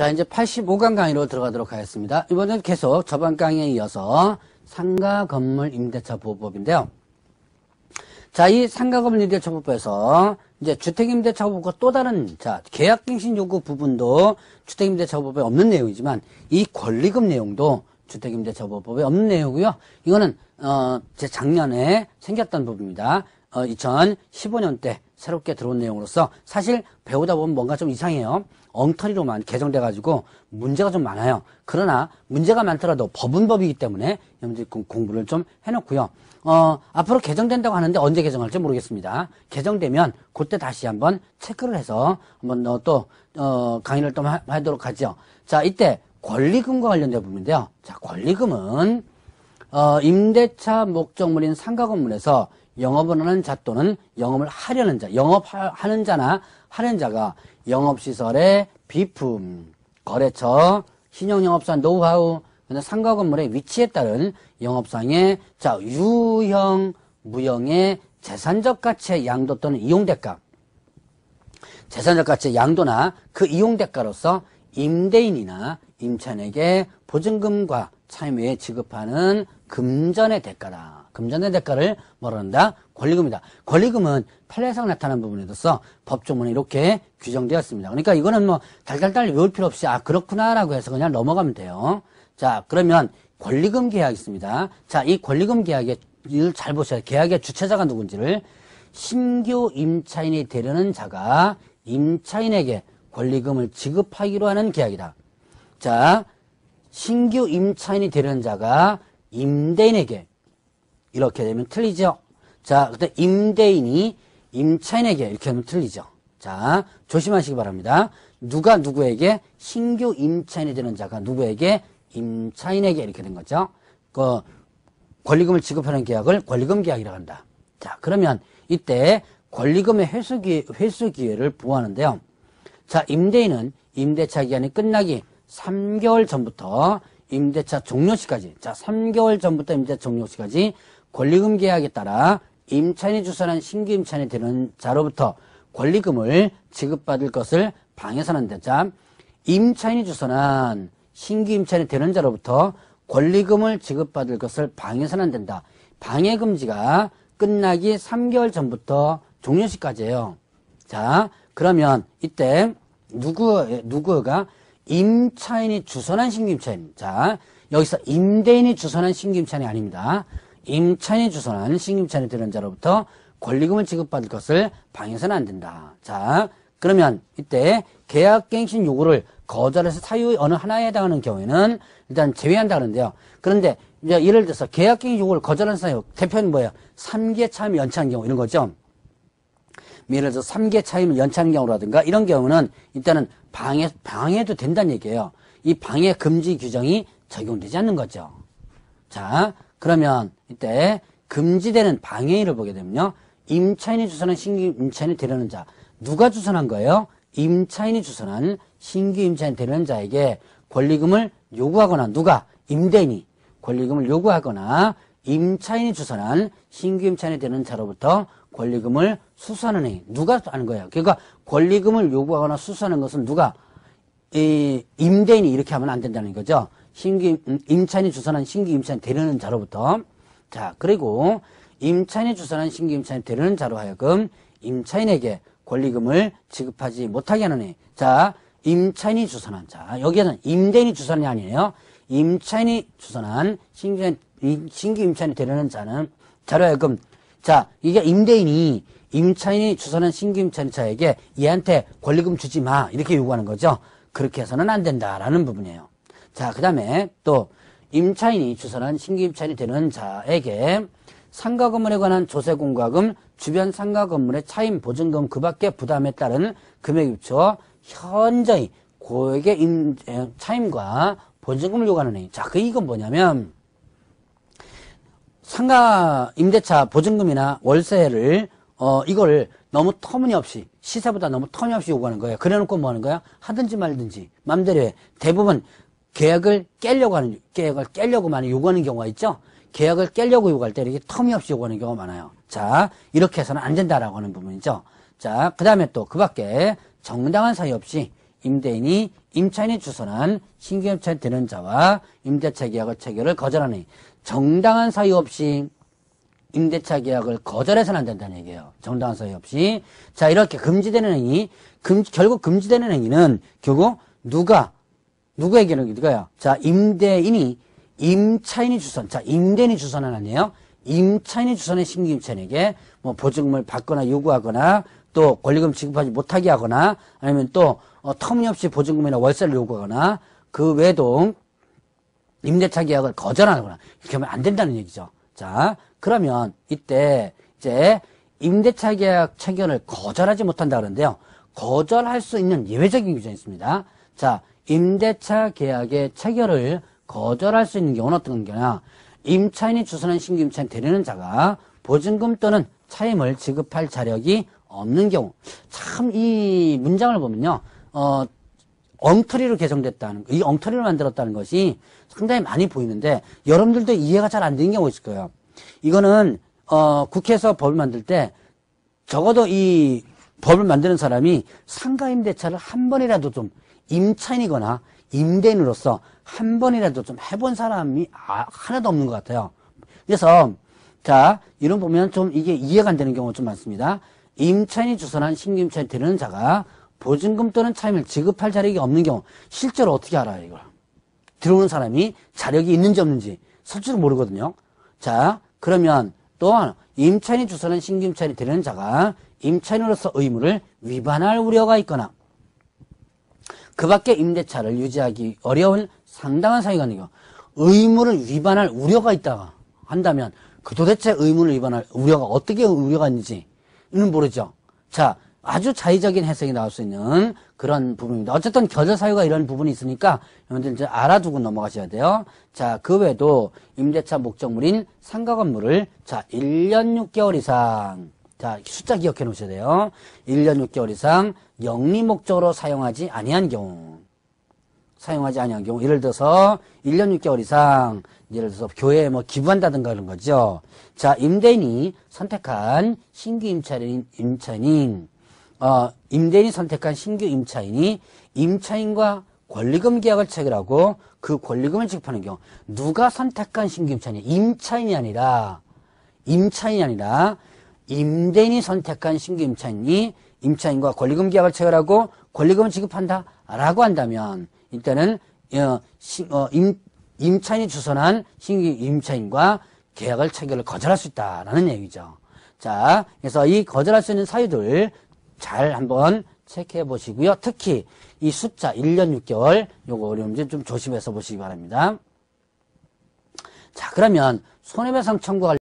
자, 이제 85강 강의로 들어가도록 하겠습니다. 이번엔 계속 저번 강의에 이어서 상가 건물 임대차 보호법인데요. 자, 이 상가 건물 임대차 보호법에서 이제 주택임대차 보호법과 또 다른, 자, 계약갱신 요구 부분도 주택임대차 보호법에 없는 내용이지만 이 권리금 내용도 주택임대차 보호법에 없는 내용이고요. 이거는, 제 작년에 생겼던 부분입니다. 2015년 때 새롭게 들어온 내용으로서 사실 배우다 보면 뭔가 좀 이상해요. 엉터리로만 개정돼가지고 문제가 좀 많아요. 그러나 문제가 많더라도 법은 법이기 때문에 여러분들이 공부를 좀 해놓고요. 앞으로 개정된다고 하는데 언제 개정할지 모르겠습니다. 개정되면 그때 다시 한번 체크를 해서 한번 또 강의를 또 하도록 하죠. 자, 이때 권리금과 관련된 부분인데요. 자, 권리금은 임대차 목적물인 상가 건물에서 영업을 하는 자 또는 영업을 하려는 자, 영업하는 자나 하려는 자가 영업시설의 비품, 거래처, 신용영업사 노하우, 상가 건물의 위치에 따른 영업상의 자 유형, 무형의 재산적 가치의 양도 또는 이용대가, 재산적 가치의 양도나 그 이용대가로서 임대인이나 임차인에게 보증금과 차임외에 지급하는 금전의 대가다. 금전의 대가를 뭐라 한다? 권리금이다. 권리금은 판례상 나타난 부분에 있어서 법조문에 이렇게 규정되었습니다. 그러니까 이거는 뭐 달달달 외울 필요 없이 그렇구나라고 해서 그냥 넘어가면 돼요. 자, 그러면 권리금 계약이 있습니다. 자, 이 권리금 계약의 이걸 잘 보셔야 돼요. 계약의 주체자가 누군지를. 신규 임차인이 되려는 자가 임차인에게 권리금을 지급하기로 하는 계약이다. 자, 신규 임차인이 되려는 자가 임대인에게, 이렇게 되면 틀리죠. 자, 그때 임대인이 임차인에게 이렇게 하면 틀리죠. 자, 조심하시기 바랍니다. 누가 누구에게? 신규 임차인이 되는 자가 누구에게? 임차인에게 이렇게 된 거죠. 그 권리금을 지급하는 계약을 권리금 계약이라고 한다. 자, 그러면 이때 권리금의 회수 기회를 부여하는데요. 자, 임대인은 임대차 기간이 끝나기 3개월 전부터 임대차 종료시까지, 자, 3개월 전부터 임대차 종료시까지 권리금 계약에 따라 임차인이 주선한 신규 임차인이 되는 자로부터 권리금을 지급받을 것을 방해서는 데, 자, 임차인이 주선한 신규 임차인이 되는 자로부터 권리금을 지급받을 것을 방해서는 안 된다. 방해금지가 끝나기 3개월 전부터 종료시까지예요. 자, 그러면 이때 누구가 임차인이 주선한 신규 임차인. 자, 여기서 임대인이 주선한 신규 임차인이 아닙니다. 임차인이 주선한 신규 임차인이 되는 자로부터 권리금을 지급받을 것을 방해서는 안 된다. 자, 그러면 이때 계약갱신 요구를 거절해서 사유의 어느 하나에 해당하는 경우에는 일단 제외한다 그러는데요. 그런데 이제 예를 들어서 계약갱신 요구를 거절한 사유, 대표는 뭐예요? 3개 차임을 연체한 경우 이런 거죠. 예를 들어서 3개 차임을 연체하는 경우라든가 이런 경우는 일단은 방해도 된다는 얘기예요. 이 방해 금지 규정이 적용되지 않는 거죠. 자, 그러면 이때 금지되는 방해인을 보게 되면요. 임차인이 주선한 신규 임차인이 되려는 자. 누가 주선한 거예요? 임차인이 주선한 신규 임차인이 되려는 자에게 권리금을 요구하거나 누가? 임대인이 권리금을 요구하거나 임차인이 주선한 신규 임차인이 되는 자로부터 권리금을 수수하는 행위. 누가 하는 거예요? 그러니까 권리금을 요구하거나 수수하는 것은 누가? 임대인이 이렇게 하면 안 된다는 거죠. 임차인이 주선한 신규 임차인이 되려는 자로부터. 자, 그리고 임차인이 주선한 신규 임차인이 되려는 자로 하여금 임차인에게 권리금을 지급하지 못하게 하는 해. 자, 임차인이 주선한 자. 여기에는 임대인이 주선이 아니에요. 임차인이 주선한 신규 임차인이 되려는 자는 자로 하여금, 자, 이게 임차인이 주선한 신규 임차인 자에게 얘한테 권리금 주지 마. 이렇게 요구하는 거죠. 그렇게 해서는 안 된다라는 부분이에요. 자, 그 다음에 또 임차인이 주선한 신규 임차인이 되는 자에게 상가 건물에 관한 조세 공과금, 주변 상가 건물의 차임 보증금 그 밖의 부담에 따른 금액에 비추어 현저히 고액의 차임과 보증금을 요구하는 행위. 자, 이건 뭐냐면 상가 임대차 보증금이나 월세를 이걸 너무 터무니없이, 시세보다 너무 터무니없이 요구하는 거예요. 그래놓고 뭐 하는 거야? 하든지 말든지 맘대로 해. 대부분 계약을 깨려고 많이 요구하는 경우가 있죠. 계약을 깨려고 요구할 때 이렇게 터무니없이 요구하는 경우가 많아요. 자, 이렇게 해서는 안 된다라고 하는 부분이죠. 자, 그 다음에 또 그 밖에 정당한 사유 없이 임대인이 임차인이 주선한 신규 임차인 되는 자와 임대차 계약을 체결을 거절하니 정당한 사유 없이 임대차 계약을 거절해서는 안 된다는 얘기예요. 정당한 사유 없이. 자, 이렇게 금지되는 행위, 결국 금지되는 행위는 결국 누구에게는 누가요? 자, 임대인이 임차인이 주선, 자, 임대인이 주선은 아니에요. 임차인이 주선의 신규 임차인에게 뭐 보증금을 받거나 요구하거나 또 권리금 지급하지 못하게 하거나 아니면 또 터무니없이 보증금이나 월세를 요구하거나 그 외에도 임대차 계약을 거절하거나 이렇게 하면 안 된다는 얘기죠. 자, 그러면 이때 이제 임대차 계약 체결을 거절하지 못한다 그러는데요. 거절할 수 있는 예외적인 규정이 있습니다. 자, 임대차 계약의 체결을 거절할 수 있는 경우는 어떤 경우냐? 임차인이 주선한 신규 임차인 되려는 자가 보증금 또는 차임을 지급할 자력이 없는 경우. 참 이 문장을 보면요. 엉터리로 개정됐다는 이 엉터리로 만들었다는 것이 상당히 많이 보이는데 여러분들도 이해가 잘 안 되는 경우가 있을 거예요. 이거는 국회에서 법을 만들 때 적어도 이 법을 만드는 사람이 상가임대차를 한 번이라도 좀 임차인이거나 임대인으로서 한 번이라도 좀 해본 사람이 하나도 없는 것 같아요. 그래서 자, 이런 보면 좀 이게 이해가 안 되는 경우가 좀 많습니다. 임차인이 주선한 신규 임차인 되는 자가 보증금 또는 차임을 지급할 자력이 없는 경우 실제로 어떻게 알아요, 이걸? 들어오는 사람이 자력이 있는지 없는지 실제로 모르거든요. 자, 그러면 또한 임차인이 주선한 신규 임차인이 되는 자가 임차인으로서 의무를 위반할 우려가 있거나 그 밖에 임대차를 유지하기 어려운 상당한 사유가 있는 경우 의무를 위반할 우려가 있다 한다면 그 도대체 의무를 위반할 우려가 어떻게 우려가 있는지는 모르죠. 자, 아주 자의적인 해석이 나올 수 있는 그런 부분입니다. 어쨌든 거절 사유가 이런 부분이 있으니까 여러분들 이제 알아두고 넘어가셔야 돼요. 자, 그 외에도 임대차 목적물인 상가 건물을 자, 1년 6개월 이상 자, 숫자 기억해 놓으셔야 돼요. 1년 6개월 이상 영리 목적으로 사용하지 아니한 경우. 예를 들어서 1년 6개월 이상 예를 들어서 교회에 뭐 기부한다든가 그런 거죠. 자, 임대인이 선택한 신규 임대인이 선택한 신규 임차인이 임차인과 권리금 계약을 체결하고 그 권리금을 지급하는 경우 누가 선택한 신규 임차인이 임차인이 아니라 임대인이 선택한 신규 임차인이 임차인과 권리금 계약을 체결하고 권리금을 지급한다라고 한다면 이때는 임차인이 주선한 신규 임차인과 계약을 체결을 거절할 수 있다라는 얘기죠. 자, 그래서 이 거절할 수 있는 사유들 잘 한번 체크해 보시고요. 특히 이 숫자 1년 6개월 요거 어려운지 좀 조심해서 보시기 바랍니다. 자, 그러면 손해배상 청구할